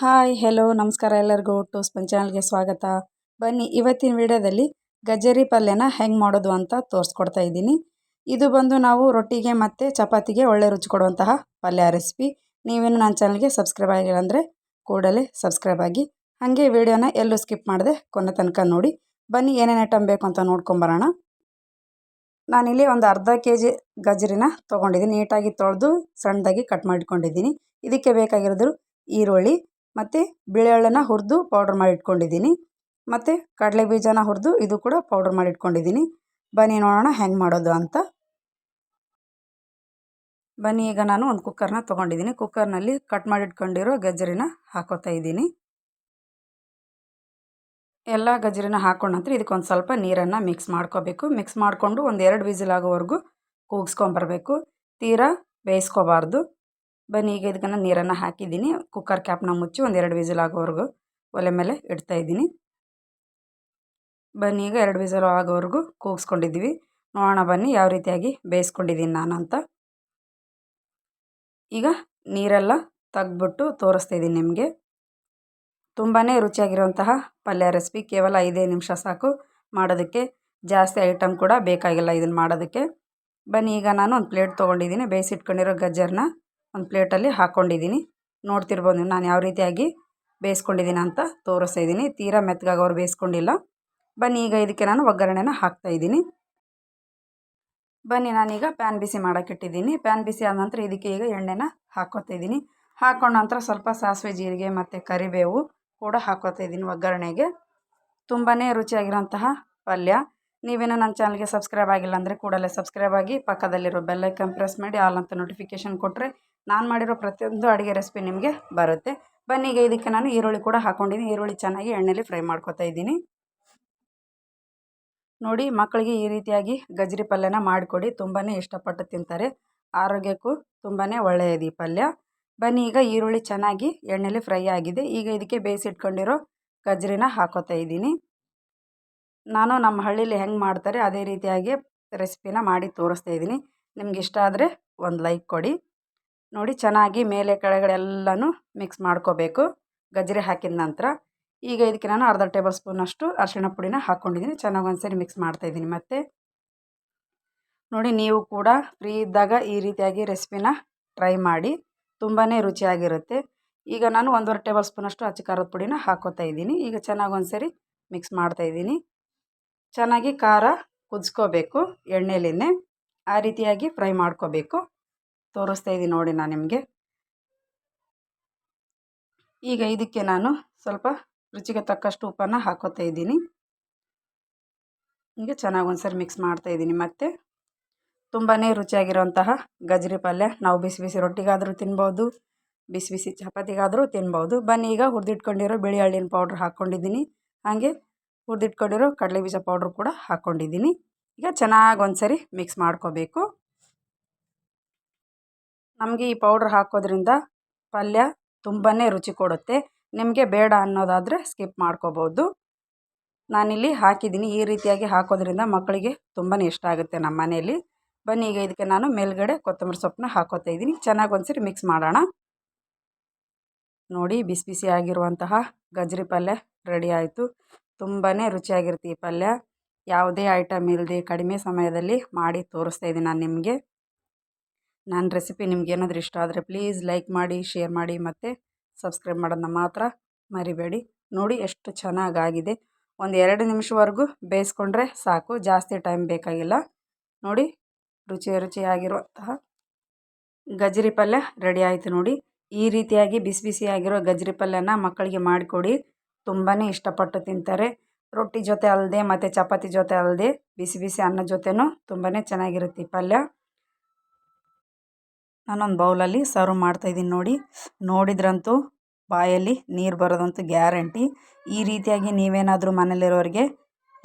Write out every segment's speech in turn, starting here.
Hi hello ನಮಸ್ಕಾರ ಎಲ್ಲರಿಗೂ twos ಚಾನಲ್ಗೆ ಸ್ವಾಗತ. ಬನ್ನಿ ಇವತ್ತಿನ ವಿಡಿಯೋದಲ್ಲಿ ಗಜ್ಜರಿ ಪಲ್ಯನ ಹೆಂಗೆ ಮಾಡೋದು ಅಂತ ತೋರಿಸ್ಕೊಡ್ತಾ ಇದ್ದೀನಿ. ಇದು ಬಂದು ನಾವು ರೊಟ್ಟಿಗೆ ಮತ್ತು ಚಪಾತಿಗೆ ಒಳ್ಳೆ ರುಚಿ ಕೊಡುವಂತಹ ಪಲ್ಯ ರೆಸಿಪಿ. ನೀವೇನು ನನ್ನ ಚಾನಲ್ಗೆ ಸಬ್ಸ್ಕ್ರೈಬ್ ಆಗಿಲ್ಲ ಅಂದರೆ ಕೂಡಲೇ ಸಬ್ಸ್ಕ್ರೈಬ್ ಆಗಿ, ಹಾಗೆ ವಿಡಿಯೋನ ಎಲ್ಲೂ ಸ್ಕಿಪ್ ಮಾಡದೆ ಕೊನೆ ತನಕ ನೋಡಿ. ಬನ್ನಿ ಏನೇನು ಐಟಮ್ ಬೇಕು ಅಂತ ನೋಡ್ಕೊಂಬರೋಣ. ನಾನಿಲ್ಲಿ ಒಂದು ಅರ್ಧ kg ಗಜ್ಜರಿನ ತೊಗೊಂಡಿದ್ದೀನಿ. ನೀಟಾಗಿ ತೊಳೆದು ಸಣ್ಣದಾಗಿ ಕಟ್ ಮಾಡಿಟ್ಕೊಂಡಿದ್ದೀನಿ. ಇದಕ್ಕೆ ಬೇಕಾಗಿರೋದು ಈರುಳ್ಳಿ ಮತ್ತು ಬಿಳೆಎಳ್ಳನ್ನು ಹುರಿದು ಪೌಡ್ರ್ ಮಾಡಿ ಇಟ್ಕೊಂಡಿದ್ದೀನಿ. ಮತ್ತು ಕಡಲೆ ಬೀಜನ ಹುರಿದು ಇದು ಕೂಡ ಪೌಡ್ರ್ ಮಾಡಿ ಇಟ್ಕೊಂಡಿದ್ದೀನಿ. ಬನ್ನಿ ನೋಡೋಣ ಹೆಂಗೆ ಮಾಡೋದು ಅಂತ. ಬನ್ನಿ ಈಗ ನಾನು ಒಂದು ಕುಕ್ಕರ್ನ ತೊಗೊಂಡಿದ್ದೀನಿ. ಕುಕ್ಕರ್ನಲ್ಲಿ ಕಟ್ ಮಾಡಿ ಇಟ್ಕೊಂಡಿರೋ ಗಜ್ಜರಿನ ಹಾಕೋತಾ ಇದ್ದೀನಿ. ಎಲ್ಲ ಗಜ್ಜರಿನ ಹಾಕೊಂಡ ನಂತರ ಇದಕ್ಕೊಂದು ಸ್ವಲ್ಪ ನೀರನ್ನು ಮಿಕ್ಸ್ ಮಾಡ್ಕೋಬೇಕು. ಮಿಕ್ಸ್ ಮಾಡಿಕೊಂಡು ಒಂದು 2 ವಿಸಿಲ್ ಆಗೋವರೆಗೂ ಕೂಗಿಸ್ಕೊಂಬರ್ಬೇಕು. ತೀರಾ ಬೇಯಿಸ್ಕೋಬಾರ್ದು. ಬನ್ನಿ ಈಗ ಇದಕ್ಕೆ ನೀರನ್ನು ಹಾಕಿದ್ದೀನಿ. ಕುಕ್ಕರ್ ಕ್ಯಾಪ್ನ ಮುಚ್ಚಿ ಒಂದು 2 ವಿಸಿಲ್ ಆಗೋವರೆಗೂ ಒಲೆ ಮೇಲೆ ಇಡ್ತಾಯಿದ್ದೀನಿ. ಬನ್ನಿ ಈಗ 2 ವಿಸಿಲ್ ಆಗೋವರೆಗೂ ಕೂಗಿಸ್ಕೊಂಡಿದ್ದೀವಿ. ನೋಡೋಣ ಬನ್ನಿ ಯಾವ ರೀತಿಯಾಗಿ ಬೇಯಿಸ್ಕೊಂಡಿದ್ದೀನಿ ನಾನು ಅಂತ. ಈಗ ನೀರೆಲ್ಲ ತೆಗೆದ್ಬಿಟ್ಟು ತೋರಿಸ್ತಾಯಿದ್ದೀನಿ ನಿಮಗೆ. ತುಂಬಾ ರುಚಿಯಾಗಿರುವಂತಹ ಪಲ್ಯ ರೆಸಿಪಿ. ಕೇವಲ 5 ನಿಮಿಷ ಸಾಕು ಮಾಡೋದಕ್ಕೆ. ಜಾಸ್ತಿ ಐಟಮ್ ಕೂಡ ಬೇಕಾಗಿಲ್ಲ ಇದನ್ನು ಮಾಡೋದಕ್ಕೆ. ಬನ್ನಿ ಈಗ ನಾನು ಒಂದು ಪ್ಲೇಟ್ ತೊಗೊಂಡಿದ್ದೀನಿ. ಬೇಯಿಸಿಟ್ಕೊಂಡಿರೋ ಗಜ್ಜರನ್ನ ಒಂದು ಪ್ಲೇಟಲ್ಲಿ ಹಾಕ್ಕೊಂಡಿದ್ದೀನಿ. ನೋಡ್ತಿರ್ಬೋದು ನಾನು ಯಾವ ರೀತಿಯಾಗಿ ಬೇಯಿಸ್ಕೊಂಡಿದ್ದೀನಿ ಅಂತ ತೋರಿಸ್ತಾ ಇದ್ದೀನಿ. ತೀರಾ ಮೆತ್ತಗಾಗೋರು ಬೇಯಿಸ್ಕೊಂಡಿಲ್ಲ. ಬನ್ನಿ ಈಗ ಇದಕ್ಕೆ ನಾನು ಒಗ್ಗರಣೆನ ಹಾಕ್ತಾಯಿದ್ದೀನಿ. ಬನ್ನಿ ನಾನೀಗ ಪ್ಯಾನ್ ಬಿಸಿ ಮಾಡೋಕ್ಕಿಟ್ಟಿದ್ದೀನಿ. ಪ್ಯಾನ್ ಬಿಸಿ ಆದ ನಂತರ ಇದಕ್ಕೆ ಈಗ ಎಣ್ಣೆನ ಹಾಕ್ಕೋತಾ ಇದ್ದೀನಿ. ಹಾಕ್ಕೊಂಡ ನಂತರ ಸ್ವಲ್ಪ ಸಾಸಿವೆ, ಜೀರಿಗೆ ಮತ್ತು ಕರಿಬೇವು ಕೂಡ ಹಾಕ್ಕೋತಾ ಇದ್ದೀನಿ ಒಗ್ಗರಣೆಗೆ. ತುಂಬಾ ರುಚಿಯಾಗಿರೋಂತಹ ಪಲ್ಯ. ನೀವೇನೋ ನನ್ನ ಚಾನಲ್ಗೆ ಸಬ್ಸ್ಕ್ರೈಬ್ ಆಗಿಲ್ಲ ಅಂದರೆ ಕೂಡಲೇ ಸಬ್ಸ್ಕ್ರೈಬ್ ಆಗಿ, ಪಕ್ಕದಲ್ಲಿರೋ ಬೆಲ್ಲೈಕನ್ ಪ್ರೆಸ್ ಮಾಡಿ ಆಲ್ ಅಂತ ನೋಟಿಫಿಕೇಷನ್ ಕೊಟ್ಟರೆ ನಾನು ಮಾಡಿರೋ ಪ್ರತಿಯೊಂದು ಅಡುಗೆ ರೆಸಿಪಿ ನಿಮಗೆ ಬರುತ್ತೆ. ಬನ್ನಿ ಈಗ ಇದಕ್ಕೆ ನಾನು ಈರುಳ್ಳಿ ಕೂಡ ಹಾಕ್ಕೊಂಡಿದ್ದೀನಿ. ಈರುಳ್ಳಿ ಚೆನ್ನಾಗಿ ಎಣ್ಣೆಲಿ ಫ್ರೈ ಮಾಡ್ಕೊತಾ ಇದ್ದೀನಿ. ನೋಡಿ, ಮಕ್ಕಳಿಗೆ ಈ ರೀತಿಯಾಗಿ ಗಜ್ಜರಿ ಪಲ್ಯನ ಮಾಡಿಕೊಡಿ. ತುಂಬಾ ಇಷ್ಟಪಟ್ಟು ತಿಂತಾರೆ. ಆರೋಗ್ಯಕ್ಕೂ ತುಂಬಾ ಒಳ್ಳೆಯದು ಈ ಪಲ್ಯ. ಬನ್ನಿ ಈಗ ಈರುಳ್ಳಿ ಚೆನ್ನಾಗಿ ಎಣ್ಣೆಲಿ ಫ್ರೈ ಆಗಿದೆ. ಈಗ ಇದಕ್ಕೆ ಬೇಯಿಸಿಟ್ಕೊಂಡಿರೋ ಗಜ್ಜರಿನ ಹಾಕೋತಾ ಇದ್ದೀನಿ. ನಾನು ನಮ್ಮ ಹಳ್ಳಿಲಿ ಹೆಂಗೆ ಮಾಡ್ತಾರೆ ಅದೇ ರೀತಿಯಾಗಿ ರೆಸಿಪಿನ ಮಾಡಿ ತೋರಿಸ್ತಾ ಇದ್ದೀನಿ. ನಿಮ್ಗೆ ಇಷ್ಟ ಆದರೆ ಒಂದು ಲೈಕ್ ಕೊಡಿ. ನೋಡಿ, ಚೆನ್ನಾಗಿ ಮೇಲೆ ಕೆಳಗಡೆ ಎಲ್ಲನೂ ಮಿಕ್ಸ್ ಮಾಡ್ಕೋಬೇಕು ಗಜ್ಜರಿ ಹಾಕಿದ ನಂತರ. ಈಗ ಇದಕ್ಕೆ ನಾನು ಅರ್ಧ ಟೇಬಲ್ ಸ್ಪೂನಷ್ಟು ಅರಿಶಿಣ ಪುಡಿನ ಹಾಕ್ಕೊಂಡಿದ್ದೀನಿ. ಚೆನ್ನಾಗಿ ಒಂದ್ಸರಿ ಮಿಕ್ಸ್ ಮಾಡ್ತಾಯಿದ್ದೀನಿ. ಮತ್ತು ನೋಡಿ, ನೀವು ಕೂಡ ಫ್ರೀ ಇದ್ದಾಗ ಈ ರೀತಿಯಾಗಿ ರೆಸಿಪಿನ ಟ್ರೈ ಮಾಡಿ. ತುಂಬಾ ರುಚಿಯಾಗಿರುತ್ತೆ. ಈಗ ನಾನು 1.5 ಟೇಬಲ್ ಸ್ಪೂನಷ್ಟು ಅಚ್ಚ ಖಾರದ ಪುಡಿನ ಹಾಕ್ಕೋತಾ ಇದ್ದೀನಿ. ಈಗ ಚೆನ್ನಾಗಿ ಒಂದ್ಸರಿ ಮಿಕ್ಸ್ ಮಾಡ್ತಾಯಿದ್ದೀನಿ. ಚೆನ್ನಾಗಿ ಖಾರ ಕುದಿಸ್ಕೋಬೇಕು ಎಣ್ಣೆಲಿನೇ. ಆ ರೀತಿಯಾಗಿ ಫ್ರೈ ಮಾಡ್ಕೋಬೇಕು. ತೋರಿಸ್ತಾ ಇದ್ದೀನಿ ನೋಡಿ ನಾನು ನಿಮಗೆ. ಈಗ ಇದಕ್ಕೆ ನಾನು ಸ್ವಲ್ಪ ರುಚಿಗೆ ತಕ್ಕಷ್ಟು ಉಪ್ಪನ್ನು ಹಾಕ್ಕೋತಾ ಇದ್ದೀನಿ. ಈಗ ಚೆನ್ನಾಗಿ ಒಂದ್ಸರಿ ಮಿಕ್ಸ್ ಮಾಡ್ತಾಯಿದ್ದೀನಿ. ಮತ್ತು ತುಂಬಾ ರುಚಿಯಾಗಿರೋಂತಹ ಗಜ್ಜರಿ ಪಲ್ಯ ನಾವು ಬಿಸಿ ಬಿಸಿ ರೊಟ್ಟಿಗಾದರೂ ತಿನ್ಬೋದು, ಬಿಸಿ ಬಿಸಿ ಚಪಾತಿಗಾದರೂ ತಿನ್ಬೋದು. ಬನ್ನಿ ಈಗ ಹುರಿದಿಟ್ಕೊಂಡಿರೋ ಬಿಳಿ ಎಳ್ಳಿನ ಪೌಡ್ರ್ ಹಾಕ್ಕೊಂಡಿದ್ದೀನಿ. ಹಾಗೆ ಹುರಿದಿಟ್ಕೊಂಡಿರೋ ಕಡಲೆ ಬೀಜ ಪೌಡ್ರ್ ಕೂಡ ಹಾಕ್ಕೊಂಡಿದ್ದೀನಿ. ಈಗ ಚೆನ್ನಾಗಿ ಒಂದ್ಸರಿ ಮಿಕ್ಸ್ ಮಾಡ್ಕೋಬೇಕು. ನಮಗೆ ಈ ಪೌಡ್ರ್ ಹಾಕೋದ್ರಿಂದ ಪಲ್ಯ ತುಂಬಾ ರುಚಿ ಕೊಡುತ್ತೆ. ನಿಮಗೆ ಬೇಡ ಅನ್ನೋದಾದರೆ ಸ್ಕಿಪ್ ಮಾಡ್ಕೋಬೋದು. ನಾನಿಲ್ಲಿ ಹಾಕಿದ್ದೀನಿ. ಈ ರೀತಿಯಾಗಿ ಹಾಕೋದ್ರಿಂದ ಮಕ್ಕಳಿಗೆ ತುಂಬಾ ಇಷ್ಟ ಆಗುತ್ತೆ ನಮ್ಮ ಮನೆಯಲ್ಲಿ. ಬನ್ನಿ ಈಗ ಇದಕ್ಕೆ ನಾನು ಮೇಲ್ಗಡೆ ಕೊತ್ತಂಬರಿ ಸೊಪ್ಪನ್ನ ಹಾಕೋತಾ ಇದ್ದೀನಿ. ಚೆನ್ನಾಗಿ ಒಂದ್ಸರಿ ಮಿಕ್ಸ್ ಮಾಡೋಣ. ನೋಡಿ, ಬಿಸಿ ಬಿಸಿ ಆಗಿರುವಂತಹ ಗಜ್ಜರಿ ಪಲ್ಯ ರೆಡಿ ಆಯಿತು. ತುಂಬಾ ರುಚಿಯಾಗಿರುತ್ತೆ ಈ ಪಲ್ಯ. ಯಾವುದೇ ಐಟಮ್ ಇಲ್ಲದೆ ಕಡಿಮೆ ಸಮಯದಲ್ಲಿ ಮಾಡಿ ತೋರಿಸ್ತಾ ಇದ್ದೀನಿ ನಾನು ನಿಮಗೆ. ನನ್ನ ರೆಸಿಪಿ ನಿಮ್ಗೆ ಏನಾದರೂ ಇಷ್ಟ ಆದರೆ ಪ್ಲೀಸ್ ಲೈಕ್ ಮಾಡಿ, ಶೇರ್ ಮಾಡಿ ಮತ್ತು ಸಬ್ಸ್ಕ್ರೈಬ್ ಮಾಡೋದನ್ನ ಮಾತ್ರ ಮರಿಬೇಡಿ. ನೋಡಿ ಎಷ್ಟು ಚೆನ್ನಾಗಾಗಿದೆ. ಒಂದು 2 ನಿಮಿಷವರೆಗೂ ಬೇಯಿಸ್ಕೊಂಡ್ರೆ ಸಾಕು. ಜಾಸ್ತಿ ಟೈಮ್ ಬೇಕಾಗಿಲ್ಲ. ನೋಡಿ, ರುಚಿಯಾಗಿರುವಂತಹ ಗಜ್ಜರಿ ಪಲ್ಯ ರೆಡಿ ಆಯಿತು. ನೋಡಿ, ಈ ರೀತಿಯಾಗಿ ಬಿಸಿ ಬಿಸಿಯಾಗಿರೋ ಗಜ್ಜರಿ ಪಲ್ಯನ ಮಕ್ಕಳಿಗೆ ಮಾಡಿಕೊಡಿ. ತುಂಬಾ ಇಷ್ಟಪಟ್ಟು ತಿಂತಾರೆ. ರೊಟ್ಟಿ ಜೊತೆ ಅಲ್ಲದೆ ಮತ್ತು ಚಪಾತಿ ಜೊತೆ ಅಲ್ಲದೆ ಬಿಸಿ ಬಿಸಿ ಅನ್ನದ ಜೊತೆನೂ ತುಂಬಾ ಚೆನ್ನಾಗಿರುತ್ತೆ ಈ ಪಲ್ಯ. ನಾನೊಂದು ಬೌಲಲ್ಲಿ ಸರ್ವ್ ಮಾಡ್ತಾಯಿದ್ದೀನಿ. ನೋಡಿ, ನೋಡಿದ್ರಂತೂ ಬಾಯಲ್ಲಿ ನೀರು ಬರೋದಂತೂ ಗ್ಯಾರಂಟಿ. ಈ ರೀತಿಯಾಗಿ ನೀವೇನಾದರೂ ಮನೇಲಿರೋರಿಗೆ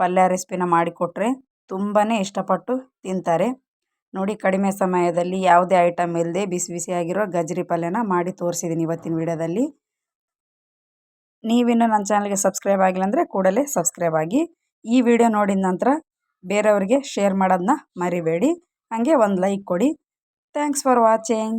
ಪಲ್ಯ ರೆಸಿಪಿನ ಮಾಡಿಕೊಟ್ರೆ ತುಂಬಾ ಇಷ್ಟಪಟ್ಟು ತಿಂತಾರೆ. ನೋಡಿ, ಕಡಿಮೆ ಸಮಯದಲ್ಲಿ ಯಾವುದೇ ಐಟಮ್ ಇಲ್ಲದೆ ಬಿಸಿ ಬಿಸಿಯಾಗಿರೋ ಗಜ್ಜರಿ ಪಲ್ಯನ ಮಾಡಿ ತೋರಿಸಿದ್ದೀನಿ ಇವತ್ತಿನ ವಿಡಿಯೋದಲ್ಲಿ. ನೀವಿನ್ನೂ ನನ್ನ ಚಾನಲ್ಗೆ ಸಬ್ಸ್ಕ್ರೈಬ್ ಆಗಿಲ್ಲ ಅಂದರೆ ಕೂಡಲೇ ಸಬ್ಸ್ಕ್ರೈಬ್ ಆಗಿ. ಈ ವಿಡಿಯೋ ನೋಡಿದ ನಂತರ ಬೇರೆಯವ್ರಿಗೆ ಶೇರ್ ಮಾಡೋದನ್ನ ಮರಿಬೇಡಿ. ಹಾಗೆ ಒಂದು ಲೈಕ್ ಕೊಡಿ. Thanks for watching.